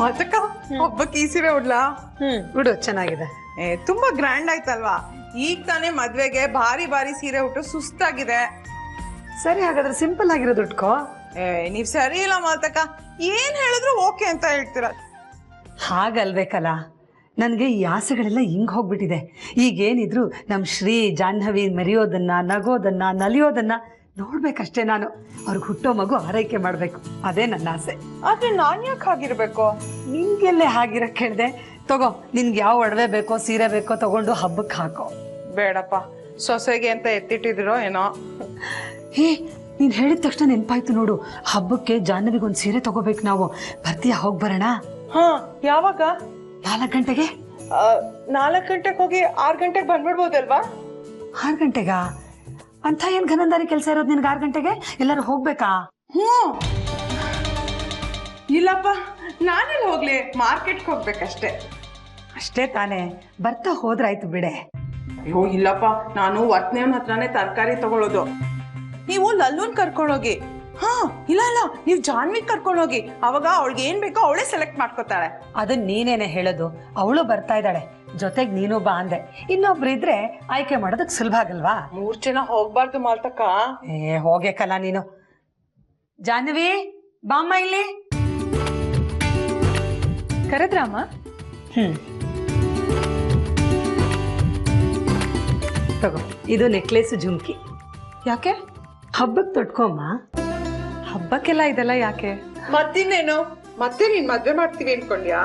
ಮಾತಕ್ಕ ಹಬ್ಬಕ್ಕೆ ಈ ಸೀರೆ ಉಡ್ಲಾ? ಉಡು, ಚೆನ್ನಾಗಿದೆ. ತುಂಬಾ ಗ್ರ್ಯಾಂಡ್ ಆಯ್ತಲ್ವಾ? ಈಗ ತಾನೇ ಮದ್ವೆಗೆ ಭಾರಿ ಭಾರಿ ಸೀರೆ ಉಟ್ಟು ಸುಸ್ತಾಗಿದೆ. ಸರಿ, ಹಾಗಾದ್ರೆ ಸಿಂಪಲ್ ಆಗಿರೋದು ಉಟ್ಕೋ. ನೀವ್ ಸರಿ ಇಲ್ಲ ಮಾತಕ್ಕ, ಏನ್ ಹೇಳಿದ್ರು ಓಕೆ ಅಂತ ಹೇಳ್ತೀರ. ಹಾಗಲ್ಬೇಕಲ್ಲ, ನನಗೆ ಈ ಆಸೆಗಳೆಲ್ಲ ಹಿಂಗ್ ಹೋಗ್ಬಿಟ್ಟಿದೆ. ಈಗೇನಿದ್ರು ನಮ್ಮ ಶ್ರೀ ಜಾಹ್ನವಿ ಮೆರೆಯೋದನ್ನ, ನಗೋದನ್ನ, ನಲಿಯೋದನ್ನ ನೋಡ್ಬೇಕಷ್ಟೇ. ನಾನು ಅವ್ರಿಗೆ ಹುಟ್ಟೋ ಮಗು ಆರೈಕೆ ಮಾಡ್ಬೇಕು, ಅದೇ ನನ್ನ ಆಸೆ. ಆದ್ರೆ ನಾನ್ ಯಾಕೆ ಹಾಗಿರ್ಬೇಕು? ನಿಂಗೆಲ್ಲೇ ಹಾಗಿರಕ್ ಹೇಳ್ದೆ. ತಗೋ, ನಿನ್ಗೆ ಯಾವ ಒಡವೆ ಬೇಕೋ ಸೀರೆ ಬೇಕೋ ತಗೊಂಡು ಹಬ್ಬಕ್ಕೆ ಹಾಕೋ. ಬೇಡಪ್ಪ, ಸೊಸೆಗೆ ಅಂತ ಎತ್ತಿಟ್ಟಿದಿರೋ ಏನೋ. ನೀನ್ ಹೇಳಿದ ತಕ್ಷಣ ನೆನ್ಪಾಯ್ತು ನೋಡು, ಹಬ್ಬಕ್ಕೆ ಜಾಹ್ನವಿಗೊಂದು ಸೀರೆ ತಗೋಬೇಕು ನಾವು. ಬರ್ತೀಯಾ? ಹೋಗಿ ಬರೋಣ. ಹಾ, ಯಾವಾಗ? 4 ಗಂಟೆಗೆ. 4 ಗಂಟೆಗೆ ಹೋಗಿ 6 ಗಂಟೆಗೆ ಬಂದ್ಬಿಡ್ಬೋದಲ್ವಾ? 6 ಗಂಟೆಗಾ? ಅಂತ ಏನ್ ಘನಂದಾರಿ ಕೆಲಸ ಇರೋದು ನಿನ್ಗೆ 6 ಗಂಟೆಗೆ? ಎಲ್ಲರೂ ಹೋಗ್ಬೇಕಾ? ಇಲ್ಲಪ್ಪ, ನಾನೆಲ್ಲ ಹೋಗ್ಲಿ, ಮಾರ್ಕೆಟ್ಗೆ ಹೋಗ್ಬೇಕಷ್ಟೇ. ಅಷ್ಟೇ ತಾನೇ, ಬರ್ತಾ ಹೋದ್ರಾಯ್ತು ಬಿಡೆ. ಅಯ್ಯೋ ಇಲ್ಲಪ್ಪ, ನಾನು ವತ್ನೇವನ ಹತ್ರನೇ ತರಕಾರಿ ತಗೊಳ್ಳೋದು. ನೀವು ಲಲ್ಲೂನ್ ಕರ್ಕೊಂಡೋಗಿ. ಹಾ, ಇಲ್ಲ ಇಲ್ಲ, ನೀವು ಜಾನ್ವಿ ಕರ್ಕೊಂಡೋಗಿ. ಅವಾಗ ಅವಳಿಗೆ ಏನ್ ಬೇಕೋ ಅವಳೇ ಸೆಲೆಕ್ಟ್ ಮಾಡ್ಕೋತಾಳೆ. ಅದನ್ನ ನೀನೇನೆ ಹೇಳೋದು. ಅವಳು ಬರ್ತಾ ಇದ್ದಾಳೆ, ಜೊತೆಗೆ ನೀನು ಬಾ ಅಂದೆ. ಇನ್ನೊಬ್ರು ಇದ್ರೆ ಆಯ್ಕೆ ಮಾಡೋದಕ್ ಸುಲಭ ಆಗಲ್ವಾ? 3 ಜನ ಹೋಗ್ಬಾರ್ದು ಮಾಲ್ತಕ್ಕ. ಹೋಗೇಕಲ್ಲ ನೀನು. ಜಾಹ್ನವಿ, ಬಾಮ್ಮ ಇಲ್ಲಿ. ಕರೆದ್ರಾಮ? ತಗೋ, ಇದು ನೆಕ್ಲೆಸ್ ಜುಮ್ಕಿ. ಯಾಕೆ? ಹಬ್ಬಕ್ಕೆ ತೊಟ್ಕೊಮ್ಮ. ಹಬ್ಬಕ್ಕೆಲ್ಲ ಇದೆಲ್ಲ ಯಾಕೆ? ಮತ್ತಿನ್ನೇನು, ಮತ್ತೆ ನೀನ್ ಮದ್ವೆ ಮಾಡ್ತೀವಿ ಅನ್ಕೊಂಡ್ಯಾ?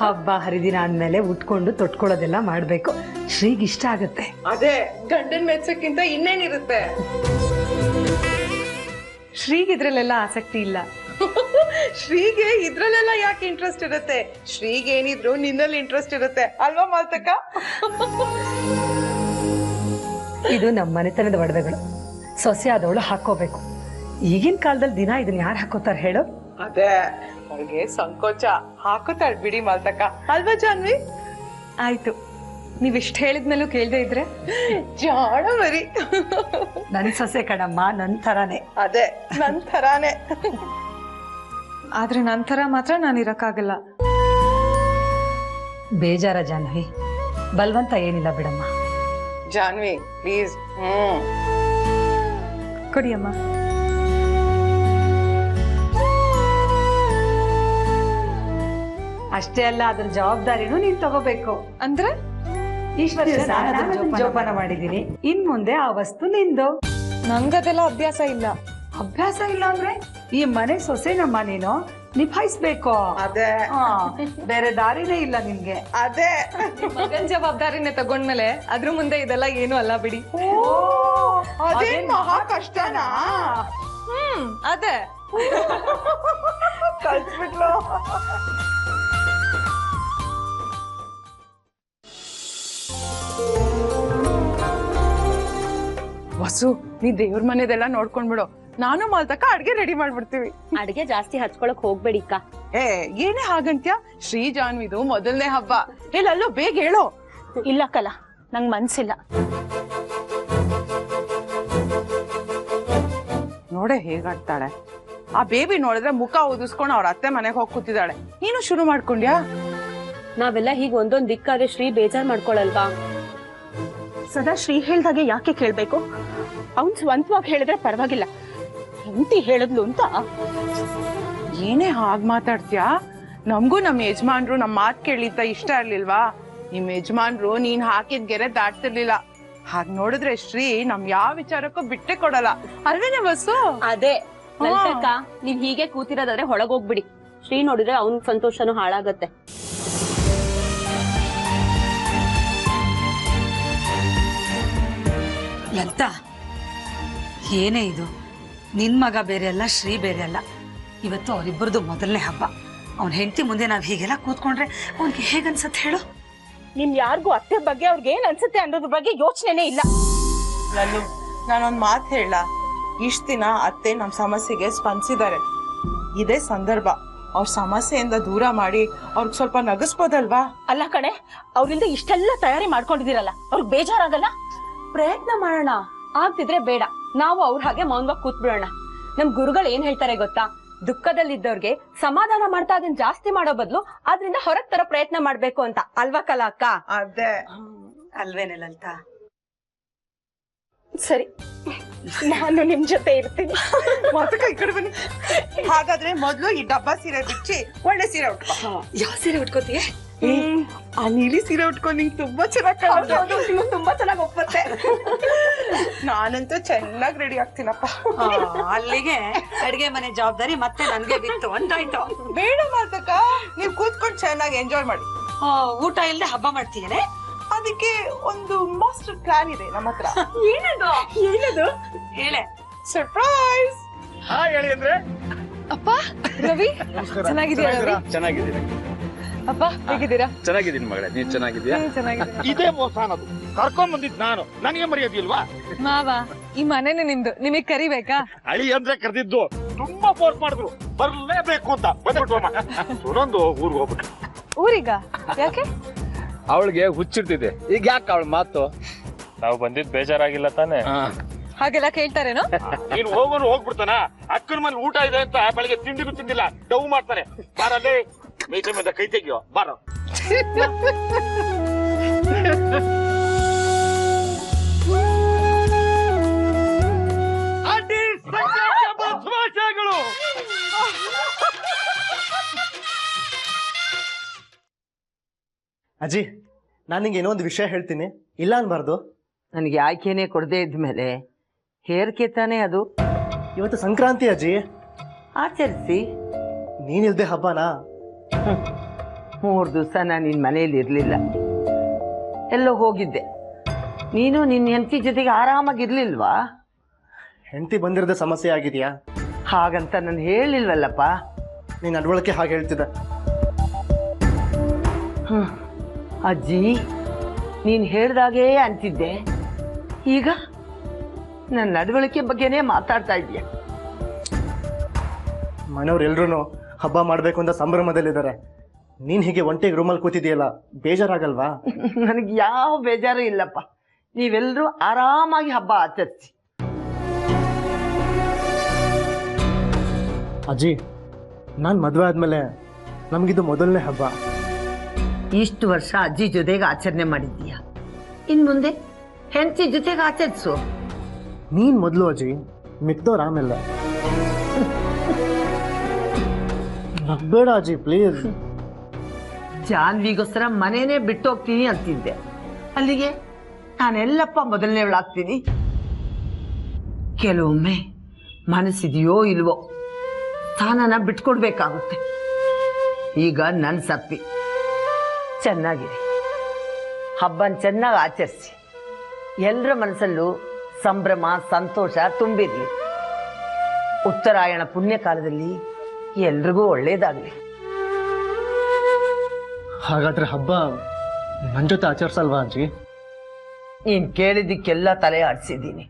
ಹಬ್ಬ ಹರಿದಿನ ಅಂದ್ಮೇಲೆ ಉಟ್ಕೊಂಡು ತೊಟ್ಕೊಳ್ಳೋದೆಲ್ಲ ಮಾಡ್ಬೇಕು. ಶ್ರೀಗ್ ಇಷ್ಟ ಆಗತ್ತೆ. ಅದೇ, ಗಂಡನ್ ಮೆಚ್ಚಕ್ಕಿಂತ ಇನ್ನೇನಿರುತ್ತೆ. ಶ್ರೀಗ್ ಇದ್ರಲ್ಲೆಲ್ಲ ಆಸಕ್ತಿ ಇಲ್ಲ. ಶ್ರೀಗೆ ಇದ್ರಲ್ಲೆಲ್ಲ ಯಾಕೆ ಇಂಟ್ರೆಸ್ಟ್ ಇರುತ್ತೆ? ಶ್ರೀಗೆ ಏನಿದ್ರು ನಿನ್ನಲ್ಲಿ ಇಂಟ್ರೆಸ್ಟ್ ಇರುತ್ತೆ ಅಲ್ವಾ ಮಾಲ್ತಕ್ಕ? ಇದು ನಮ್ಮ ಮನೆತನದ ಒಡವೆಗಳು, ಸೊಸೆ ಆದವಳು ಹಾಕೋಬೇಕು. ಈಗಿನ ಕಾಲದಲ್ಲಿ ದಿನ ಇದನ್ನ ಯಾರು ಹಾಕೋತಾರ ಹೇಳು? ಅದೇ, ಅವಳಿಗೆ ಸಂಕೋಚ, ಹಾಕೋತಾಳ ಬಿಡಿ ಮಾಲ್ತಕ್ಕ, ಅಲ್ವಾ ಜಾನ್ವಿ? ಆಯ್ತು, ನೀವಿಷ್ಟು ಹೇಳಿದ್ಮೇಲೂ ಕೇಳ್ದೆ ಇದ್ರೆ. ಜಾಣ ಮರಿ. ನನ್ ಸೊಸೆ ಕಣಮ್ಮ, ನನ್ ಥರಾನೇ. ಅದೇ, ನನ್ ಥರಾನೇ. ಆದ್ರೆ ನಂತರ ಮಾತ್ರ ನಾನು ಇರಕ್ಕಾಗಲ್ಲ. ಬೇಜಾರ ಜಾಹ್ನವಿ, ಬಲ್ವಂತ ಏನಿಲ್ಲ ಬಿಡಮ್ಮ. ಜಾನ್ವಿ ಪ್ಲೀಸ್. ಕೊಡಿಯಮ್ಮ. ಅಷ್ಟೇ ಅಲ್ಲ, ಅದ್ರ ಜವಾಬ್ದಾರಿನೂ ನೀನ್ ತಗೋಬೇಕು. ಅಂದ್ರೆ ಜೋಪಾನ ಮಾಡಿದೀನಿ, ಇನ್ ಮುಂದೆ ಆ ವಸ್ತು ನಿಂದು. ನಂಗದೆಲ್ಲ ಅಭ್ಯಾಸ ಇಲ್ಲ. ಅಭ್ಯಾಸ ಇಲ್ಲ ಅಂದ್ರೆ ಈ ಮನೆ ಸೊಸೆನಮ್ಮ, ನೀನು ನಿಭಾಯಿಸ್ಬೇಕು. ಅದೇ, ಬೇರೆ ದಾರಿನೇ ಇಲ್ಲ ನಿನ್ಗೆ. ಅದೇ, ಮಗನ್ ಜವಾಬ್ದಾರಿನೇ ತಗೊಂಡ್ಮೇಲೆ ಅದ್ರ ಮುಂದೆ ಇದೆಲ್ಲ ಏನು ಅಲ್ಲ ಬಿಡಿ. ಅದೇನ್ ಮಹಾ ಕಷ್ಟನಾ? ಅದೇ ಕಲ್ಸ್ಬಿಟ್ಲು. ವಸು, ನೀ ದೇವ್ರ ಮನೆದೆಲ್ಲ ನೋಡ್ಕೊಂಡ್ಬಿಡು. ನಾನು ಮಾಲ್ತಕ್ಕ ಅಡ್ಗೆ ರೆಡಿ ಮಾಡ್ಬಿಡ್ತೀವಿ. ಅಡ್ಗೆ ಜಾಸ್ತಿ ಹಚ್ಕೊಳಕ್ ಹೋಗ್ಬೇಡಿಕ್ಕ. ಏನೇ ಹಾಗಂತ್ಯ? ಶ್ರೀ ಜಾನ್ವಿದು ಮೊದಲನೇ ಹಬ್ಬ. ಹೇಳಲ್ಲೋ, ಬೇಗ ಹೇಳೋ. ಇಲ್ಲ ಕಲ, ನಂಗ್ ಮನ್ಸಿಲ್ಲ. ನೋಡೆ ಹೇಗಾಡ್ತಾಳೆ. ಆ ಬೇಬಿ ನೋಡಿದ್ರೆ ಮುಖ ಊದಿಸ್ಕೊಂಡು ಅವ್ರ ಅತ್ತೆ ಮನೆಗೆ ಹೋಗಿ ಕೂತಿದ್ದಾಳೆ. ನೀನು ಶುರು ಮಾಡ್ಕೊಂಡ್ಯಾ? ನಾವೆಲ್ಲ ಹೀಗ್ ಒಂದೊಂದ್ ದಿಕ್ಕಾದ್ರೆ ಶ್ರೀ ಬೇಜಾರ್ ಮಾಡ್ಕೊಳಲ್ವಾ? ಸದಾ ಶ್ರೀ ಹೇಳ್ದಾಗೆ ಯಾಕೆ ಕೇಳ್ಬೇಕು? ಅವ್ನ್ ಸ್ವಂತವಾಗಿ ಹೇಳಿದ್ರೆ ಪರವಾಗಿಲ್ಲ, ಹೆಂಡತಿ ಹೇಳಿದ್ಲು ಅಂತ. ಏನೇ ಹಾಗ್ ಮಾತಾಡ್ತೀಯಾ? ನಮ್ಗೂ ನಮ್ ಯಜಮಾನ್ರು ನಮ್ ಮಾತ್ ಕೇಳಿದ್ದ ಇಷ್ಟ ಇರ್ಲಿಲ್ವಾ? ನಿಮ್ ಯಜಮಾನ್ರು ನೀನ್ ಹಾಕಿದ್ ಗೆರೆ ದಾಟ್ತಿರ್ಲಿಲ್ಲ. ಹಾಗ್ ನೋಡಿದ್ರೆ ಶ್ರೀ ನಮ್ ಯಾವ ವಿಚಾರಕ್ಕೂ ಬಿಟ್ಟೆ ಕೊಡಲ್ಲ, ಅಲ್ವೇನೆ ಬಸ್ಸು? ಅದೇ ಲಲಿತಕ್ಕ, ನೀವ್ ಹೀಗೆ ಕೂತಿರೋದಾದ್ರೆ ಹೊಳಗೋಗ್ಬಿಡಿ. ಶ್ರೀ ನೋಡಿದ್ರೆ ಅವ್ನ್ ಸಂತೋಷನೂ ಹಾಳಾಗತ್ತೆ. ಎಂತ ಏನೇ ಇದು? ನಿನ್ ಮಗ ಬೇರೆ ಅಲ್ಲ, ಶ್ರೀ ಬೇರೆ ಅಲ್ಲ. ಇವತ್ತು ಅವರಿಬ್ಬರದು ಮೊದಲನೇ ಹಬ್ಬ. ಅವ್ನ ಹೆಂಡತಿ ಮುಂದೆ ನಾವ್ ಹೀಗೆಲ್ಲ ಕೂತ್ಕೊಂಡ್ರೆ ಅವ್ನಿಗೆ ಹೇಗನ್ಸತ್ತೆ ಹೇಳು? ನಿಮ್ ಯಾರಿಗೂ ಅತ್ತೆ ಬಗ್ಗೆ ಅವ್ರಿಗೆ ಏನ್ ಅನ್ಸುತ್ತೆ ಅನ್ನೋದ್ರ ಬಗ್ಗೆ ಯೋಚನೆನೇ ಇಲ್ಲ. ಲಲ್ಲು, ನಾನೊಂದ್ ಮಾತ್ ಹೇಳ. ಇಷ್ಟ ದಿನ ಅತ್ತೆ ನಮ್ ಸಮಸ್ಯೆಗೆ ಸ್ಪಂದಿಸಿದ್ದಾರೆ. ಇದೇ ಸಂದರ್ಭ, ಅವ್ರ ಸಮಸ್ಯೆಯಿಂದ ದೂರ ಮಾಡಿ ಅವ್ರಿಗೆ ಸ್ವಲ್ಪ ನಗಿಸ್ಬೋದಲ್ವಾ? ಅಲ್ಲ ಕಣೆ, ಅವ್ರಿಂದ ಇಷ್ಟೆಲ್ಲ ತಯಾರಿ ಮಾಡ್ಕೊಂಡಿದ್ದೀರಲ್ಲ, ಅವ್ರಿಗೆ ಬೇಜಾರಾಗಲ್ಲ? ಪ್ರಯತ್ನ ಮಾಡೋಣ, ಆಗ್ತಿದ್ರೆ ಬೇಡ, ನಾವು ಅವ್ರ ಹಾಗೆ ಮೌನವಾಗಿ ಕೂತ್ ಬಿಡೋಣ. ನಮ್ ಗುರುಗಳು ಏನ್ ಹೇಳ್ತಾರೆ ಗೊತ್ತಾ? ದುಃಖದಲ್ಲಿದ್ದವ್ರಿಗೆ ಸಮಾಧಾನ ಮಾಡ್ತಾ ಅದನ್ನ ಜಾಸ್ತಿ ಮಾಡೋ ಬದಲು ಅದ್ರಿಂದ ಹೊರಗ್ ತರೋ ಪ್ರಯತ್ನ ಮಾಡ್ಬೇಕು ಅಂತ ಅಲ್ವಾ ಕಲಾ ಅಕ್ಕ? ಅದೇ ಅಲ್ವೇನೆ ಲಲಿತಾ? ಸರಿ, ನಾನು ನಿಮ್ ಜೊತೆ ಇರ್ತೀನಿ. ಮಾತಕ್ಕ ಈ ಕಡೆ ಬನ್ನಿ. ಹಾಗಾದ್ರೆ ಮೊದ್ಲು ಈ ಡಬ್ಬಾ ಸೀರೆ ಬಿಚ್ಚಿ ಒಳ್ಳೆ ಸೀರೆ ಉಟ್ಕೋ. ಯಾವ ಸೀರೆ ಉಟ್ಕೋತೀಯ? ಆ ನೀಲಿ ಸೀರೆ ಉಟ್ಕೊಂಡು ನಿಂಗೆ ತುಂಬಾ ಚೆನ್ನಾಗಿ ಕಾಣುತ್ತೆ. ತುಂಬಾ ಚೆನ್ನಾಗಿ ಒಪ್ಪತ್ತೆ. ನಾನಂತೂ ಚೆನ್ನಾಗಿ ರೆಡಿ ಆಗ್ತೀನಪ್ಪ. ಅಲ್ಲಿಗೆ ಅಡ್ಗೆ ಮನೆ ಜವಾಬ್ದಾರಿ ಮತ್ತೆ ನನ್ಗೆ ಬಿತ್ತು ಅಂತಾಯ್ತು. ಬೇಡ ಮಾತಕ್ಕ, ನೀವ್ ಕೂತ್ಕೊಂಡು ಚೆನ್ನಾಗಿ ಎಂಜಾಯ್ ಮಾಡಿ. ಊಟ ಇಲ್ಲದೆ ಹಬ್ಬ ಮಾಡ್ತೀಯನೆ? ಅದಕ್ಕೆ ಒಂದು ಮಾಸ್ಟರ್ ಪ್ಲಾನ್ ಇದೆ ನಮ್ಮ ಹತ್ರ. ಏನದು? ಹೇಳೆ. ಸರ್ಪ್ರೈಸ್. ಹೇಳಿ ಅಂದ್ರೆ ಅಪ್ಪ, ರವಿ ಚೆನ್ನಾಗಿದ್ದೀರಾ? ರವಿ ಚೆನ್ನಾಗಿದ್ದೀನಿ. ಅಪ್ಪ ಹೇಗಿದ್ದೀರಾ? ಚೆನ್ನಾಗಿದ್ದೀನಿ ಮಗಳೇ, ನೀನ್ ಚೆನ್ನಾಗಿದ್ಯಾ? ಚೆನ್ನಾಗಿದೆ. ಇದೇ ಮೋಸ ಅನ್ನೋದು. ಕರ್ಕೊಂಡ್ ಬಂದಿದ್ ನಾನು, ನನಗೆ ಮರ್ಯಾದಿಲ್ವಾ? ಮಾವ, ಈ ಮನೇನೆ ನಿಮ್ದು, ನಿಮಗ್ ಕರಿಬೇಕಾ? ಅಳಿ ಅಂದ್ರೆ ಕರೆದಿದ್ದು, ತುಂಬಾ ಫೋರ್ಸ್ ಮಾಡಿದ್ರು, ಬರ್ಲೇಬೇಕು ಅಂತ. ಬಂದ್ಬಿಟ್ವಮ್ಮ, ಇನ್ನೊಂದು ಊರ್ಗ್ ಹೋಗ್ಬಿಟ್ಟು. ಊರಿಗ? ಯಾಕೆ? ಅವಳಿಗೆ ಹುಚ್ಚಿಡ್ತಿದೆ. ಈಗ ಯಾಕೆ ಅವಳ ಮಾತು? ನಾವು ಬಂದಿದ್ ಬೇಜಾರಾಗಿಲ್ಲ ತಾನೆ? ಹಾಗೆಲ್ಲ ಕೇಳ್ತಾರೇನೋ? ನೀನ್ ಹೋಗೋನು ಹೋಗ್ಬಿಡ್ತಾನ. ಅಕ್ಕನ ಮನೆ ಊಟ ಇದೆ ಅಂತ ಬೆಳಗ್ಗೆ ತಿಂಡಿಗೂ ತಿಂದಿಲ್ಲ, ಡವ್ ಮಾಡ್ತಾರೆ. ಬಾರಲ್ಲಿ ಮೇಚೆ ಮೇಲೆ ಕೈ ತೆಗಿಯೋ, ಬಾರ. ಅಜ್ಜಿ, ನಾನು ನಿಂಗೆ ಇನ್ನೊಂದು ವಿಷಯ ಹೇಳ್ತೀನಿ, ಇಲ್ಲ ಅನ್ಬಾರ್ದು. ನನಗೆ ಆಯ್ಕೆನೇ ಕೊಡದೇ ಇದ್ಮೇಲೆ ಹೇರ್ಕೆ ತಾನೇ ಅದು. ಇವತ್ತು ಸಂಕ್ರಾಂತಿ ಅಜ್ಜಿ, ಆಚರಿಸಿ. ನೀನಿಲ್ದೆ ಹಬ್ಬನಾ? 3 ದಿವಸ ನಾನು ನಿನ್ನ ಮನೇಲಿ ಇರಲಿಲ್ಲ, ಎಲ್ಲೋ ಹೋಗಿದ್ದೆ. ನೀನು ನಿನ್ನ ಹೆಂಡತಿ ಜೊತೆಗೆ ಆರಾಮಾಗಿರ್ಲಿಲ್ವಾ? ಹೆಂಡತಿ ಬಂದಿರೋದೇ ಸಮಸ್ಯೆ ಆಗಿದೆಯಾ? ಹಾಗಂತ ನಾನು ಹೇಳಿಲ್ವಲ್ಲಪ್ಪ. ನೀನ್ ನಡವಳಿಕೆ ಹಾಗೆ ಹೇಳ್ತಿದ್ದೆ. ಅಜ್ಜಿ, ನೀನು ಹೇಳ್ದಾಗೇ ಅಂತಿದ್ದೆ, ಈಗ ನನ್ನ ನಡವಳಿಕೆ ಬಗ್ಗೆನೇ ಮಾತಾಡ್ತಾ ಇದೀಯ. ಮನೆಯವ್ರೆಲ್ರೂ ಹಬ್ಬ ಮಾಡ್ಬೇಕು ಅಂತ ಸಂಭ್ರಮದಲ್ಲಿದ್ದಾರೆ. ನೀನ್ ಹೀಗೆ ಒಂಟಿಗೆ ರೂಮಲ್ಲಿ ಕೂತಿದೆಯಲ್ಲ, ಬೇಜಾರಾಗಲ್ವಾ? ನನಗೆ ಯಾವ ಬೇಜಾರು ಇಲ್ಲಪ್ಪ. ನೀವೆಲ್ಲರೂ ಆರಾಮಾಗಿ ಹಬ್ಬ ಆಚರಿಸಿ. ಅಜ್ಜಿ, ನಾನು ಮದುವೆ ಆದ್ಮೇಲೆ ನಮಗಿದು ಮೊದಲನೇ ಹಬ್ಬ. ಇಷ್ಟು ವರ್ಷ ಅಜ್ಜಿ ಜೊತೆಗೆ ಆಚರಣೆ ಮಾಡಿದ್ದೀಯ, ಇನ್ ಮುಂದೆ ಹೆಂಡತಿ ಜೊತೆಗೆ ಆಚರಿಸು. ನೀನ್ ಮೊದಲು ಅಜ್ಜಿ, ಮಿಕ್ದವ್ರು ಆಮೇಲೆ. ನಗ್ಬೇಡ ಅಜ್ಜಿ ಪ್ಲೀಸ್. ಜಾನ್ವಿಗೋಸ್ಕರ ಮನೇನೆ ಬಿಟ್ಟು ಹೋಗ್ತೀನಿ ಅಂತಿದ್ದೆ, ಅಲ್ಲಿಗೆ ನಾನೆಲ್ಲಪ್ಪ ಮೊದಲನೇವಳಾಗ್ತೀನಿ. ಕೆಲವೊಮ್ಮೆ ಮನಸ್ಸಿದೆಯೋ ಇಲ್ವೋ ಸ್ಥಾನನ ಬಿಟ್ಕೊಡ್ಬೇಕಾಗುತ್ತೆ. ಈಗ ನನ್ನ ಸಪ್ಪಿ. ಚೆನ್ನಾಗಿರಿ, ಹಬ್ಬನ ಚೆನ್ನಾಗಿ ಆಚರಿಸಿ. ಎಲ್ಲರ ಮನಸ್ಸಲ್ಲೂ ಸಂಭ್ರಮ ಸಂತೋಷ ತುಂಬಿರ್ಲಿ. ಉತ್ತರಾಯಣ ಪುಣ್ಯಕಾಲದಲ್ಲಿ ಎಲ್ರಿಗೂ ಒಳ್ಳೇದಾಗ್ಲಿ. ಹಾಗಾದ್ರೆ ಹಬ್ಬ ನನ್ನ ಜೊತೆ ಆಚರಿಸಲ್ವಾ ಅಜ್ಜಿ? ನೀನ್ ಕೇಳಿದ್ದಕ್ಕೆಲ್ಲ ತಲೆ ಆಡಿಸಿದ್ದೀನಿ.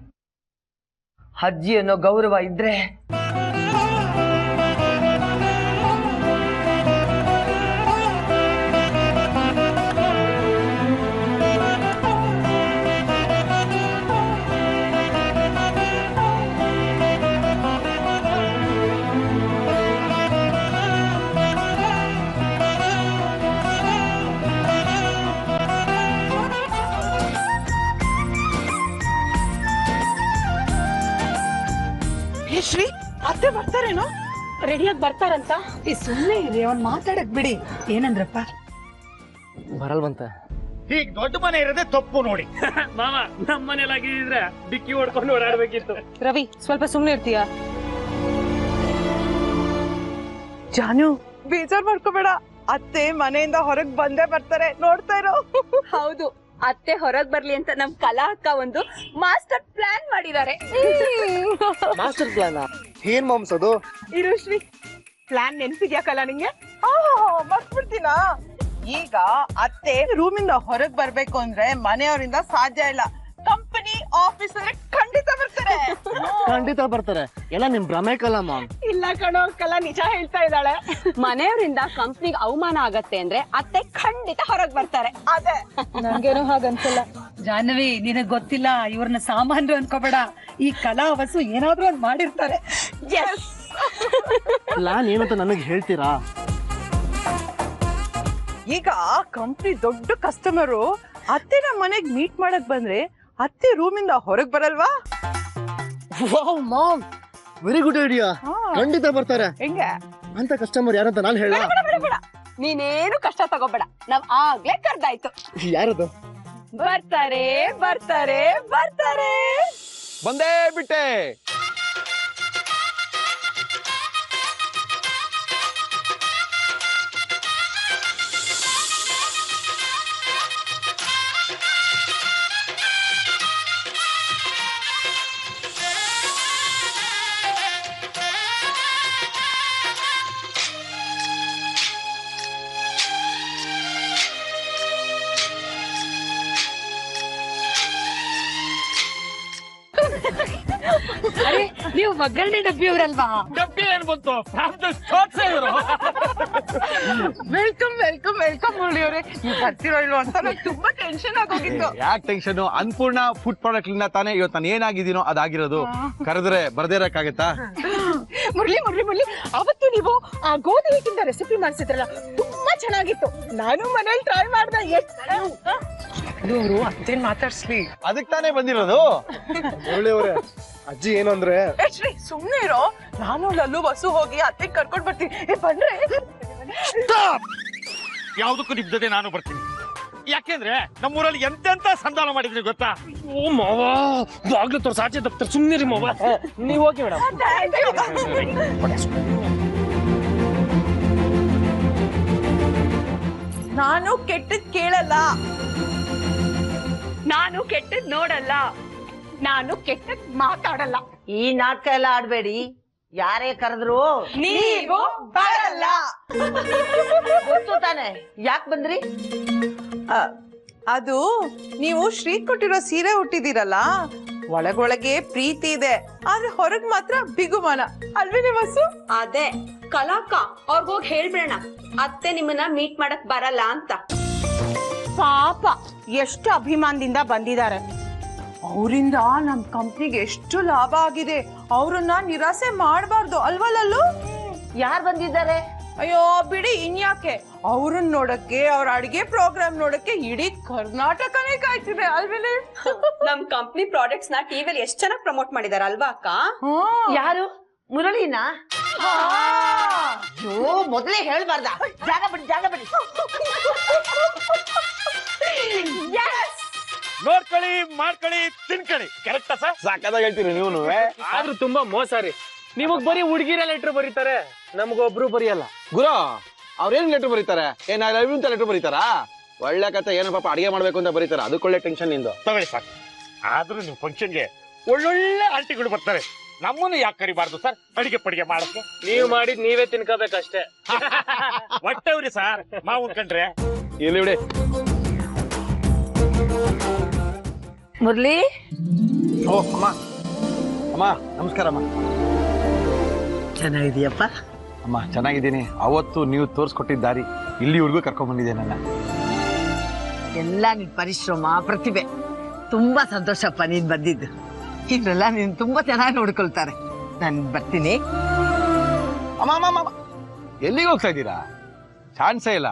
ಅಜ್ಜಿ ಅನ್ನೋ ಗೌರವ ಇದ್ರೆ ಶ್ರೀ, ಅತ್ತೆ ಬರ್ತಾರೇನೋ? ರೆಡಿಯಾಗಿ ಬರ್ತಾರಂತ. ಸುಮ್ಮನೆ ಇರಿ, ಅವ್ನು ಮಾತಾಡಕ್ ಬಿಡಿ. ಏನಂದ್ರಪ್ಪ? ಬರಲ್ವಂತ. ಈಗ ದೊಡ್ಡ ಮನೆ ಇರೋದೇ ತಪ್ಪು ನೋಡಿ. ಮಾಮ, ನಮ್ಮ ಮನೇಲಾಗಿದ್ರೆ ಡಿಕ್ಕಿ ಹೊಡ್ಕೊಂಡು ಓಡಾಡ್ಬೇಕಿತ್ತು. ರವಿ, ಸ್ವಲ್ಪ ಸುಮ್ನೆ ಇರ್ತೀಯಾ? ಜಾನು, ಬೇಜಾರ್ ಮಾಡ್ಕೋಬೇಡ. ಅತ್ತೆ ಮನೆಯಿಂದ ಹೊರಗ್ ಬಂದೇ ಬರ್ತಾರೆ, ನೋಡ್ತಾ ಇರೋ. ಹೌದು, ಅತ್ತೆ ಹೊರಗ್ ಬರ್ಲಿ ಅಂತ ನಮ್ ಕಲಾ ಅಕ್ಕ ಒಂದು ಮಾಸ್ಟರ್ ಪ್ಲಾನ್ ಮಾಡಿದ್ದಾರೆ. ಮಾಸ್ಟರ್ ಪ್ಲಾನ್ ಏನ್ ಮಾಮ್ಸದು? ಇರುಶ್ರೀ, ಪ್ಲಾನ್ ನೆನ್ಪಿದ್ಯಾ ಕಲಾ ನಿಂಗೆ? ಮರ್ತ್ಬಿಡ್ತೀನಾ? ಈಗ ಅತ್ತೆ ರೂಮಿಂದ ಹೊರಗ್ ಬರ್ಬೇಕು ಅಂದ್ರೆ ಮನೆಯವರಿಂದ ಸಾಧ್ಯ ಇಲ್ಲ. ಕಂಪನಿ ಆಫೀಸ್ ಖಂಡಿತ ಬರ್ತಾರೆ. ಖಂಡಿತ ಬರ್ತಾರೆ. ಎಲ್ಲ ನಿಮ್ ಭ್ರಮೆ ಕಲ ಮಾಮ್. ಇಲ್ಲ ಕಣೋ, ಕಲಾ ನಿಜ ಹೇಳ್ತಾ ಇದ್ದಾಳೆ. ಮನೆಯವರಿಂದ ಕಂಪ್ನಿಗೆ ಅವಮಾನ ಆಗತ್ತೆ ಅಂದ್ರೆ ಅತ್ತೆ ಖಂಡಿತ ಹೊರಗ್ ಬರ್ತಾರೆ. ಅದೇ ನಂಗೇನೋ ಹಾಗನ್ಸಲ್ಲ. ಜಾಹ್ನವಿ, ನಿನಗ್ ಗೊತ್ತಿಲ್ಲ, ಇವ್ರನ್ನ ಸಾಮಾನ್ಯರು ಅನ್ಕೋಬೇಡ. ಈ ಕಲಾ ವಸು ಏನಾದ್ರೂ ಒಂದ್ ಮಾಡಿರ್ತಾರೆ. ಪ್ಲಾನ್ ಏನಂತ ನನಗೆ ಹೇಳ್ತೀರಾ? ಈಗ ಕಂಪ್ನಿ ದೊಡ್ಡ ಕಸ್ಟಮರು ಅತ್ತೆ ನಮ್ಮ ಮನೆಗ್ ಮೀಟ್ ಮಾಡಕ್ ಬಂದ್ರೆ ಅತ್ತೆ ರೂಮಿಂದ ಹೊರಗ್ ಬರಲ್ವಾ? Wow mom, very good idea. ಖಂಡಿತ ಬರ್ತಾರೆ. ಹೆಂಗೆ ಅಂತ ಕಸ್ಟಮರ್ ಯಾರಂತ ನಾನು ಹೇಳ? ನೀನೇನು ಕಷ್ಟ ತಗೋಬೇಡ, ನಾವ್ ಆಗ್ಲೇ ಕರ್ದಾಯ್ತು. ಯಾರದು? ಬರ್ತಾರೆ ಬರ್ತಾರೆ ಬರ್ತಾರೆ. ಬಂದೇ ಬಿಟ್ಟೆ. ಅರೆ, ನೀವು ಒಗ್ಗರಣೆ ಡಬ್ಬಿಯವರಲ್ವಾ? ಡಬ್ಬಿ ಏನ್ ಬಂತು? ವೆಲ್ಕಮ್ ವೆಲ್ಕಮ್ ವೆಲ್ಕಮ್ ಮುರಳಿಯವ್ರೆ. ನೀವು ಬರ್ತಿರೋ ಇಲ್ವೋ ಅಂತ ನಂಗೆ ತುಂಬಾ ಟೆನ್ಷನ್ ಆಗೋಗಿತ್ತು. ಯಾಕೆ ಟೆನ್ಷನ್? ಅನ್ಪೂರ್ಣ ಫುಡ್ ಪ್ರಾಡಕ್ಟ್ ಲಿಂದ ತಾನೇ ಇವತ್ತು ನಾನು ಏನಾಗಿದ್ದೀನೋ ಅದಾಗಿರೋದು. ಕರೆದ್ರೆ ಬರ್ದೇ ಇರಕ್ಕಾಗತ್ತಾ? ಮುರಳಿ ಮುರಳಿ ಮುರಳಿ, ಅವತ್ತು ನೀವು ಆ ಗೋಧಿ ಹಿಟ್ಟಿಂದ ರೆಸಿಪಿ ಮಾಡಿಸಿದ್ರಲ್ಲ, ತುಂಬಾ ಚೆನ್ನಾಗಿತ್ತು. ನಾನು ಮನೇಲಿ ಟ್ರೈ ಮಾಡ್ದೆ. ಅವರು ಅತ್ತೇನ್ ಮಾತಾಡ್ಸ್ಲಿ. ಅದಕ್ಕೆ ತಾನೇ ಬಂದಿರೋದು. ಒಳ್ಳೆಯವ್ರೆ, ಅಜ್ಜಿ ಏನು ಅಂದ್ರೆ ಶ್ರೀ ಸುಮ್ನೆ ಇರೋ. ನಾನು ಲಲ್ಲು ಬಸ್ಸು ಹೋಗಿ ಅತ್ತೆ ಕರ್ಕೊಂಡ್ ಬರ್ತೀನಿ. ಬಂದ್ರೆ ಯಾವ್ದಕ್ಕೂ ನಿಬ್ದದೆ ನಾನು ಬರ್ತೀನಿ. ಯಾಕೆಂದ್ರೆ ನಮ್ಮೂರಲ್ಲಿ ಎಂತೆಂತ ಸಂಧಾನ ಮಾಡಿದ್ರಿ ಗೊತ್ತಾ? ಓ ಮಾವ, ಬಾಗ್ಲು ತೋರ್ಸ ಆಚೆ ತಪ್ತಾರೆ. ಸುಮ್ನಿರಿ ಮಾವ, ನೀವ್ ಹೋಗಿ ಮೇಡಮ್. ನಾನು ಕೆಟ್ಟದ್ ಕೇಳಲ್ಲ, ನಾನು ಕೆಟ್ಟದ್ ನೋಡಲ್ಲ, ನಾನು ಕೆಟ್ಟದ್ ಮಾತಾಡಲ್ಲ. ಈ ನಾಟಕ ಎಲ್ಲ ಆಡ್ಬೇಡಿ. ಯಾರೇ ಕರೆದ್ರು ನೀವು ಬರಲ್ಲ. ಗೊತ್ತು ತಾನೆ. ಯಾಕೆ ಬಂದ್ರಿ? ಅದು ನೀವು ಶ್ರೀ ಕೊಟ್ಟಿರೋ ಸೀರೆ ಹುಟ್ಟಿದಿರಲ್ಲ, ಒಳಗೊಳಗೆ ಪ್ರೀತಿ ಇದೆ, ಆದ್ರೆ ಹೊರಗ್ ಮಾತ್ರ ಬಿಗುಮಾನ ಅಲ್ವೇನೆ ಬಸ್ಸು? ಅದೇ ಕಲಾಕ ಅವ್ರಿಗೋಗಿ ಹೇಳ್ಬಿಡೋಣ, ಅತ್ತೆ ನಿಮ್ಮನ್ನ ಮೀಟ್ ಮಾಡಕ್ ಬರಲ್ಲ ಅಂತ. ಪಾಪ ಎಷ್ಟು ಅಭಿಮಾನದಿಂದ ಬಂದಿದ್ದಾರೆ. ಅವರಿಂದ ನಮ್ ಕಂಪ್ನಿಗೆ ಎಷ್ಟು ಲಾಭ ಆಗಿದೆ. ಅವ್ರನ್ನ ನಿರಾಸೆ ಮಾಡಬಾರ್ದು ಅಲ್ವಾ ಲಲ್ಲು? ಯಾರು ಬಂದಿದ್ದಾರೆ? ಅಯ್ಯೋ ಬಿಡಿ, ಇನ್ಯಾಕೆ, ಅವ್ರನ್ನ ನೋಡಕ್ಕೆ, ಅವ್ರ ಅಡಿಗೆ ಪ್ರೋಗ್ರಾಮ್ ನೋಡಕ್ಕೆ ಇಡೀ ಕರ್ನಾಟಕನೇ ಕಾಯ್ತಿದೆ ಅಲ್ವೇನೆ? ನಮ್ ಕಂಪ್ನಿ ಪ್ರಾಡಕ್ಟ್ಸ್ ನ ಟಿವಿಯಲ್ಲಿ ಎಷ್ಟ್ ಚೆನ್ನಾಗಿ ಪ್ರಮೋಟ್ ಮಾಡಿದಾರ ಅಲ್ವಾ ಅಕ್ಕ? ಯಾರು? ಮುರಳಿನಾ? ಮೊದಲೇ ಹೇಳ್ಬಾರ್ದ? ಜಾಗ ಬಿಡಿ, ಜಾಗ ಬಿಡಿ. ನೋಡ್ಕೊಳ್ಳಿ, ಮಾಡ್ಕೊಳ್ಳಿ, ತಿನ್ಕೊಳ್ಳಿ. ಕರೆಕ್ಟಾ ಸರ್? ಸಾಕಾದಾಗ ಹೇಳ್ತೀರಿ ನೀವು. ಆದ್ರೂ ತುಂಬಾ ಮೋಸ ರೀ. ನಿಮಗ್ ಬರೀ ಹುಡುಗಿರ ಲೆಟರ್ ಬರೀತಾರೆ, ನಮಗೊಬ್ರು ಬರೆಯಲ್ಲ. ಗುರು, ಅವ್ರೇನ್ ಲೆಟರ್ ಬರೀತಾರೆ? ಏನ್ ಐ ಲವ್ ಯು ಅಂತ ಲೆಟರ್ ಬರೀತಾರಾ? ಒಳ್ಳೆ ಕತೆ ಏನೋ ಪಾಪ ಅಡಿಗೆ ಮಾಡ್ಬೇಕು ಅಂತ ಬರೀತಾರೆ. ಅದಕ್ಕೊಳ್ಳೆ ಟೆನ್ಷನ್ ನಿಂದು. ತಗೊಳ್ಳಿ ಸರ್. ಆದ್ರೂ ನಿಮ್ ಫಂಕ್ಷನ್ಗೆ ಒಳ್ಳೊಳ್ಳೆ ಆಂಟಿಗಳು ಬರ್ತಾರೆ. ನಮ್ಮನ್ನು ಯಾಕೆ ಕರಿಬಾರ್ದು ಸರ್ ಅಡಿಗೆ ಪಡಿಗೆ ಮಾಡಕ್ಕೆ? ನೀವ್ ಮಾಡಿದ್ ನೀವೇ ತಿನ್ಕೋಬೇಕಷ್ಟೇ. ಹೊಟ್ಟೆವ್ರಿ ಸರ್ ಮಾವು ಕಂಡ್ರೆ. ಇಲ್ಲಿ ಬಿಡಿ. ಮುರಳಿ, ಓ ಅಮ್ಮ, ಅಮ್ಮ ನಮಸ್ಕಾರ ಅಮ್ಮ. ಚೆನ್ನಾಗಿದೀಯಪ್ಪ? ಅಮ್ಮ ಚೆನ್ನಾಗಿದ್ದೀನಿ. ಅವತ್ತು ನೀವು ತೋರ್ಸ್ಕೊಟ್ಟಿದ್ದ ದಾರಿ ಇಲ್ಲಿವರೆಗೂ ಕರ್ಕೊಂಡ್ ಬಂದಿದೆ ನನ್ನ. ಎಲ್ಲ ನಿನ್ ಪರಿಶ್ರಮ, ಪ್ರತಿಭೆ. ತುಂಬಾ ಸಂತೋಷಪ್ಪ ನೀನ್ ಬಂದಿದ್ದು. ಇದ್ರೆಲ್ಲ ನೀನ್ ತುಂಬಾ ಚೆನ್ನಾಗಿ ನೋಡ್ಕೊಳ್ತಾರೆ. ನಾನು ಬರ್ತೀನಿ. ಅಮ್ಮ ಅಮ್ಮ ಅಮ್ಮ, ಎಲ್ಲಿಗೆ ಹೋಗ್ತಾ ಇದ್ದೀರಾ? ಚಾನ್ಸೇ ಇಲ್ಲ.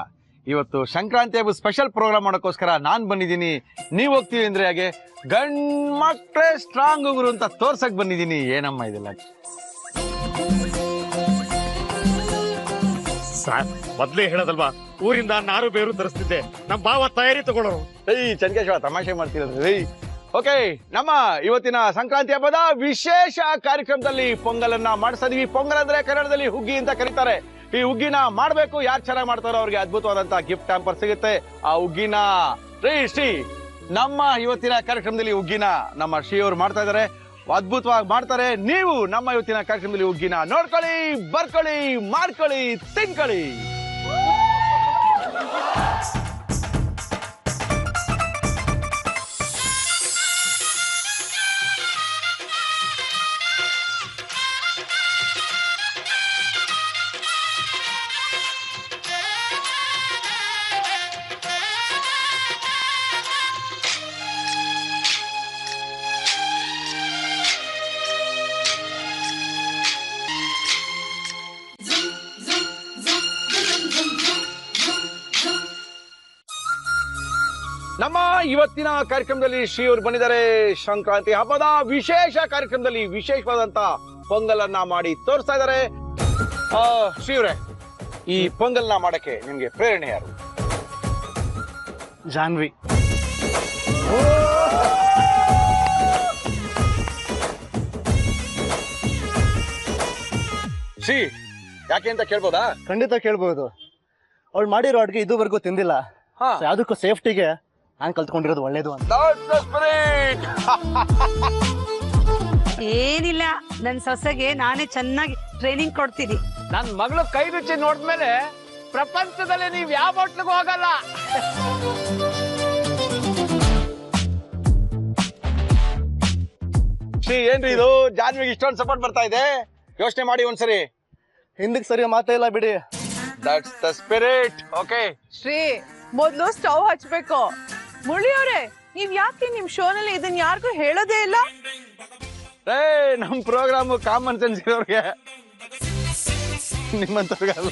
ಇವತ್ತು ಸಂಕ್ರಾಂತಿ ಹಬ್ಬ ಸ್ಪೆಷಲ್ ಪ್ರೋಗ್ರಾಮ್ ಮಾಡೋಕ್ಕೋಸ್ಕರ ನಾನ್ ಬಂದಿದ್ದೀನಿ. ನೀವ್ ಹೋಗ್ತೀವಿ ಅಂದ್ರೆ ಹಾಗೆ ಗಂಡ್ ಮಕ್ಳೇ ಸ್ಟ್ರಾಂಗ್ ಗುರು ಅಂತ ತೋರ್ಸಕ್ ಬಂದಿದ್ದೀನಿ. ಏನಮ್ಮ ಇದೆಲ್ಲ? ಸರ್ ಮೊದ್ಲೇ ಹೇಳೋದಲ್ವಾ, ಊರಿಂದ ನಾರು ಬೇರು ತರಿಸ್ತಿದ್ದೆ. ನಮ್ ಭಾವ ತಯಾರಿ ತಗೊಳ್ಳೋರು. ಚಂದ್ರೇಶ್ವರ ತಮಾಷೆ ಮಾಡ್ತಿರೋದ್ರಿ. ಓಕೆ, ನಮ್ಮ ಇವತ್ತಿನ ಸಂಕ್ರಾಂತಿ ಹಬ್ಬದ ವಿಶೇಷ ಕಾರ್ಯಕ್ರಮದಲ್ಲಿ ಪೊಂಗಲನ್ನ ಮಾಡಿಸಿದ್ವಿ. ಪೊಂಗಲ್ ಅಂದ್ರೆ ಕನ್ನಡದಲ್ಲಿ ಹುಗ್ಗಿ ಅಂತ ಕರೀತಾರೆ. ಈ ಹುಗ್ಗಿನ ಮಾಡ್ಬೇಕು, ಯಾರು ಚೆನ್ನಾಗಿ ಮಾಡ್ತಾರೋ ಅವ್ರಿಗೆ ಅದ್ಭುತವಾದಂತ ಗಿಫ್ಟ್ ಹ್ಯಾಂಪರ್ ಸಿಗುತ್ತೆ. ಆ ಹುಗ್ಗಿನ ಶ್ರೀ ನಮ್ಮ ಇವತ್ತಿನ ಕಾರ್ಯಕ್ರಮದಲ್ಲಿ ಹುಗ್ಗಿನ ನಮ್ಮ ಶ್ರೀ ಅವರು ಮಾಡ್ತಾ ಇದಾರೆ. ಅದ್ಭುತವಾಗಿ ಮಾಡ್ತಾರೆ. ನೀವು ನಮ್ಮ ಇವತ್ತಿನ ಕಾರ್ಯಕ್ರಮದಲ್ಲಿ ಹುಗ್ಗಿನ ನೋಡ್ಕೊಳ್ಳಿ, ಬರ್ಕೊಳ್ಳಿ, ಮಾಡ್ಕೊಳ್ಳಿ, ತಿನ್ಕೊಳ್ಳಿ. ಇವತ್ತಿನ ಕಾರ್ಯಕ್ರಮದಲ್ಲಿ ಶ್ರೀ ಅವರು ಬಂದಿದ್ದಾರೆ. ಸಂಕ್ರಾಂತಿ ಹಬ್ಬದ ವಿಶೇಷ ಕಾರ್ಯಕ್ರಮದಲ್ಲಿ ವಿಶೇಷವಾದಂತ ಪೊಂಗಲನ್ನ ಮಾಡಿ ತೋರಿಸ್ತಾ ಇದ್ದಾರೆ. ಶ್ರೀ ಅವರೇ, ಈ ಪೊಂಗಲ್ನ ಮಾಡಕ್ಕೆ ನಿಮ್ಗೆ ಪ್ರೇರಣೆ ಯಾರು? ಜಾನ್ವಿ. ಶ್ರೀ, ಯಾಕೆ ಅಂತ ಕೇಳ್ಬೋದಾ? ಖಂಡಿತ ಕೇಳ್ಬೋದು. ಅವಳು ಮಾಡಿರೋ ಅಡ್ಗೆ ಇದುವರೆಗೂ ತಿಂದಿಲ್ಲ. ಯಾವ್ದಕ್ಕೂ ಸೇಫ್ಟಿಗೆ ನಾನು ಕಲ್ತ್ಕೊಂಡಿರೋದು ಒಳ್ಳೇದು ಅಂತ. ಏನಿಲ್ಲ, ನನ್ನ ಸೊಸೆಗೆ ನಾನೇ ಚೆನ್ನಾಗಿ ಟ್ರೈನಿಂಗ್ ಕೊಡ್ತೀನಿ. ನನ್ ಮಗಳು ಕೈ ರುಚಿ ನೋಡಿದ್ಮೇಲೆ ಪ್ರಪಂಚದಲ್ಲಿ ನೀವ್ ಯಾವ ಹೋಟ್ಲಿಗೂ ಹೋಗಲ್ಲ. ಶ್ರೀ, ಏನ್ರಿ ಇದು? ಜಾನ್ವಿಗೆ ಇಷ್ಟೊಂದು ಸಪೋರ್ಟ್ ಬರ್ತಾ ಇದೆ. ಯೋಚನೆ ಮಾಡಿ ಒಂದ್ಸರಿ. ಹಿಂದಕ್ಕೆ ಸರಿ ಮಾತೇ ಇಲ್ಲ ಬಿಡಿ. That's the spirit. Okay Shri, ಮೊದ್ಲು ಸ್ಟವ್ ಹಚ್ಬೇಕು. ಮುಳಿಯವ್ರೆ, ನೀವ್ ಯಾಕೆ ನಿಮ್ ಶೋನಲ್ಲಿ ಇದನ್ನ ಯಾರಿಗೂ ಹೇಳೋದೇ ಇಲ್ಲ? ನಮ್ ಪ್ರೋಗ್ರಾಮ್ ಕಾಮನ್ ಸೆನ್ಸ್ ಇರೋರ್ಗೆ, ನಿಮ್ಮಂತವ್ರಿಗಲ್ಲ.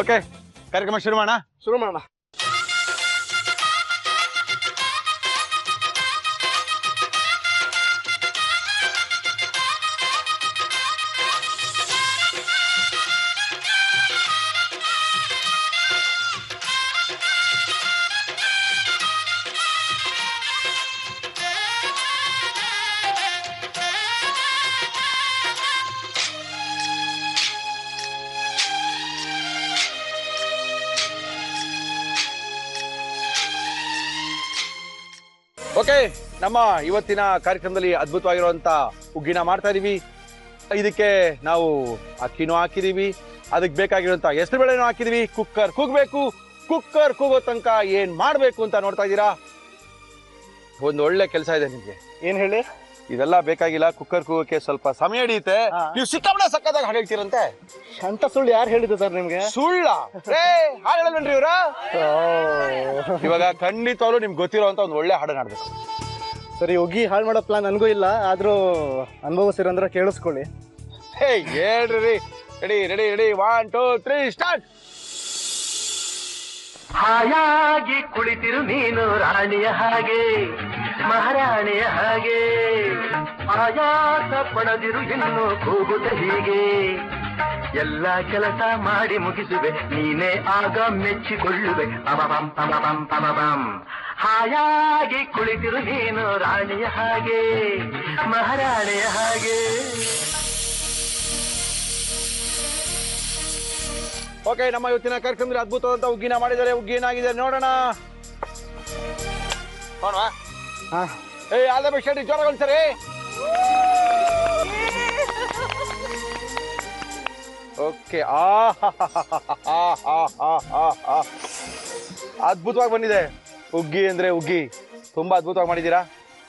ಓಕೆ, ಕಾರ್ಯಕ್ರಮ ಶುರು ಮಾಡೋಣ. ಓಕೆ, ನಮ್ಮ ಇವತ್ತಿನ ಕಾರ್ಯಕ್ರಮದಲ್ಲಿ ಅದ್ಭುತವಾಗಿರುವಂತ ಹುಗ್ಗಿನ ಮಾಡ್ತಾ ಇದೀವಿ. ಇದಕ್ಕೆ ನಾವು ಅಕ್ಕಿನೂ ಹಾಕಿದೀವಿ, ಅದಕ್ಕೆ ಬೇಕಾಗಿರುವಂತ ಹೆಸರು ಬೇಳೆನೂ ಹಾಕಿದೀವಿ. ಕುಕ್ಕರ್ ಕೂಗ್ಬೇಕು. ಕುಕ್ಕರ್ ಕೂಗೋ ತನಕ ಏನ್ ಮಾಡ್ಬೇಕು ಅಂತ ನೋಡ್ತಾ ಇದ್ದೀರಾ. ಒಂದು ಒಳ್ಳೆ ಕೆಲಸ ಇದೆ ನಿಮ್ಗೆ. ಏನ್ ಹೇಳಿ? ಇದೆಲ್ಲ ಬೇಕಾಗಿಲ್ಲ. ಕುಕ್ಕರ್ ಕೂಗಕ್ಕೆ ಸ್ವಲ್ಪ ಸಮಯ ಹಿಡಿಯುತ್ತೆ. ನೀವು ಸಿಕ್ಕಾಪಟ್ಟೆ ಸಕ್ಕದಾಗ ಹಾಡು ಹೇಳ್ತೀರಂತೆ. ಅಂತ ಸುಳ್ಳು ಯಾರು ಹೇಳಿದ್ದು ಸರ್ ನಿಮ್ಗೆ? ಸುಳ್ಳ ಹಾಡು ಹೇಳಲ್ವೇನ್ರಿ ಇವ್ರ? ಇವಾಗ ಖಂಡಿತವಾಗ್ಲೂ ನಿಮ್ಗೆ ಗೊತ್ತಿರೋಂತ ಒಂದು ಒಳ್ಳೆ ಹಾಡನ್ನ ಹಾಡ್ಬೇಕು. ಸರಿ, ಹೋಗಿ ಹಾಳು ಮಾಡೋ ಪ್ಲಾನ್ ನನಗೂ ಇಲ್ಲ, ಆದ್ರೂ ಅನುಭವಿಸಿರಂದ್ರೆ ಕೇಳಿಸ್ಕೊಳ್ಳಿ. ಹೇಳ್ರಿ. Ready 1 2 3 start. ಹಾಯಾಗಿ ಕುಳಿತಿರು ನೀನು ರಾಣಿಯ ಹಾಗೆ, ಮಹಾರಾಣಿಯ ಹಾಗೆ, ಆಯಾಸ ಪಡದಿರು ಇನ್ನು ಕೂಗುತ್ತ ಹೀಗೆ, ಎಲ್ಲ ಕೆಲಸ ಮಾಡಿ ಮುಗಿಸುವೆ ನೀನೇ ಆಗ ಮೆಚ್ಚಿಕೊಳ್ಳುವೆ. ಪಮಪಂ ಪಮಪಂ ಪಮಪಂ. ಹಾಯಾಗಿ ಕುಳಿತಿರು ನೀನು ರಾಣಿಯ ಹಾಗೆ, ಮಹಾರಾಣಿಯ ಹಾಗೆ. ಓಕೆ, ನಮ್ಮ ಇವತ್ತಿನ ಕಾರ್ಯಕ್ರಮದಲ್ಲಿ ಅದ್ಭುತವಾದಂತ ಹುಗ್ಗಿನ ಮಾಡಿದ್ದಾರೆ. ಹುಗ್ಗಿ ಏನಾಗಿದೆ ನೋಡೋಣ. ಆಲ್ ದ ಬೆಸ್ಟ್ ಹೇಳಿ ಜೋರಾಗಿ ಒಂದ್ಸರಿ. ಓಕೆ, ಅದ್ಭುತವಾಗಿ ಬಂದಿದೆ. ಹುಗ್ಗಿ ಅಂದ್ರೆ ಹುಗ್ಗಿ ತುಂಬಾ ಅದ್ಭುತವಾಗಿ ಮಾಡಿದೀರಾ.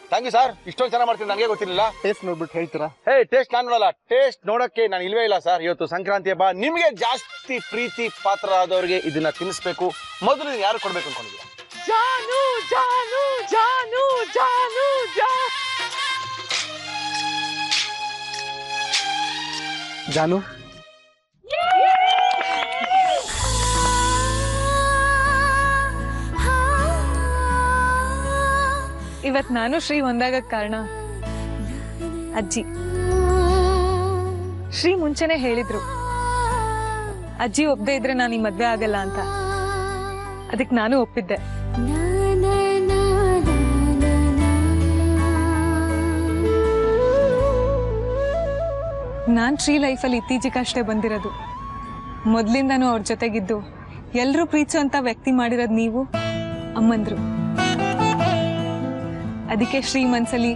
Thank you sir. ಇಷ್ಟೊಂದು ಚೆನ್ನಾಗಿ ಮಾಡ್ತೀನಿ, ನನಗೆ ಗೊತ್ತಿರಲಿಲ್ಲ. ಟೇಸ್ಟ್ ನೋಡ್ಬಿಟ್ಟು ಹೇಳ್ತೀರಾ? ಟೇಸ್ಟ್ ನಾನು ನೋಡಲ್ಲ. ಟೇಸ್ಟ್ ನೋಡಕ್ಕೆ ನಾನು ಇಲ್ವೇ ಇಲ್ಲ ಸರ್. ಇವತ್ತು ಸಂಕ್ರಾಂತಿ ಹಬ್ಬ, ನಿಮಗೆ ಜಾಸ್ತಿ ಪ್ರೀತಿ ಪಾತ್ರ ಆದವರಿಗೆ ಇದನ್ನ ತಿನ್ನಿಸ್ಬೇಕು. ಮೊದಲು ಯಾರು ಕೊಡ್ಬೇಕು ಅನ್ಕೊಂಡಿದ್ದೀರಾ? ಜಾನು ಜಾನು ಜಾನು ಜಾನು ಜಾನು. ಇವತ್ ನಾನು ಶ್ರೀ ಒಂದಾಗಕ್ ಕಾರಣ ಅಜ್ಜಿ. ಶ್ರೀ ಮುಂಚೆನೆ ಹೇಳಿದ್ರು ಅಜ್ಜಿ ಒಪ್ಪದೆ ಇದ್ರೆ ನಾನು ಈ ಮದ್ವೆ ಆಗಲ್ಲ ಅಂತ. ಅದಕ್ಕೆ ನಾನು ಒಪ್ಪಿದ್ದೆ. ನಾನ್ ಶ್ರೀ ಲೈಫಲ್ಲಿ ಇತ್ತೀಚೆಗಷ್ಟೇ ಬಂದಿರೋದು. ಮೊದ್ಲಿಂದಾನು ಅವ್ರ ಜೊತೆಗಿದ್ದು ಎಲ್ರೂ ಪ್ರೀತಿಸುವಂತ ವ್ಯಕ್ತಿ ಮಾಡಿರೋದು ನೀವು ಅಮ್ಮಂದ್ರು. ಅದಕ್ಕೆ ಶ್ರೀ ಮನ್ಸಲ್ಲಿ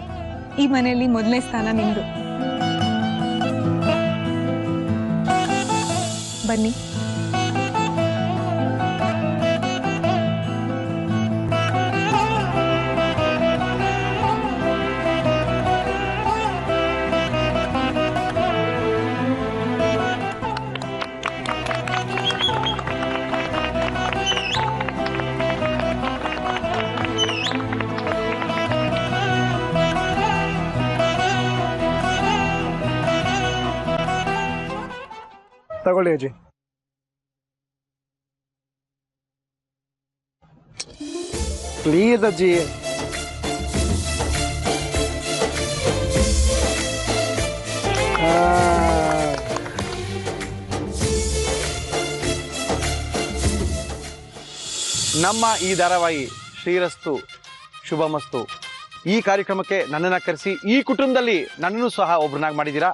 ಈ ಮನೆಯಲ್ಲಿ ಮೊದಲನೇ ಸ್ಥಾನ ನಿಮ್ದು. ಬನ್ನಿ. ತಗೊಳ್ಳಿ ಅಜ್ಜಿ. ಪ್ಲೀಸ್ ಅಜ್ಜಿ. ನಮ್ಮ ಈ ಧಾರಾವಾಹಿ ಶ್ರೀರಸ್ತು ಶುಭಮಸ್ತು ಈ ಕಾರ್ಯಕ್ರಮಕ್ಕೆ ನನ್ನನ್ನು ಕರೆಸಿ ಈ ಕುಟುಂಬದಲ್ಲಿ ನನ್ನನ್ನು ಸಹ ಒಬ್ಬರನ್ನಾಗಿ ಮಾಡಿದ್ದೀರಾ.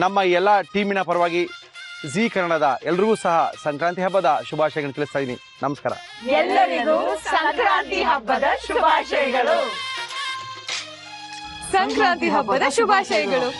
ನಮ್ಮ ಎಲ್ಲ ಟೀಮಿನ ಪರವಾಗಿ ಜಿ ಕನ್ನಡದ ಎಲ್ರಿಗೂ ಸಹ ಸಂಕ್ರಾಂತಿ ಹಬ್ಬದ ಶುಭಾಶಯಗಳನ್ನು ತಿಳಿಸ್ತಾ ಇದ್ದೀನಿ. ನಮಸ್ಕಾರ. ಎಲ್ಲರಿಗೂ ಸಂಕ್ರಾಂತಿ ಹಬ್ಬದ ಶುಭಾಶಯಗಳು. ಸಂಕ್ರಾಂತಿ ಹಬ್ಬದ ಶುಭಾಶಯಗಳು.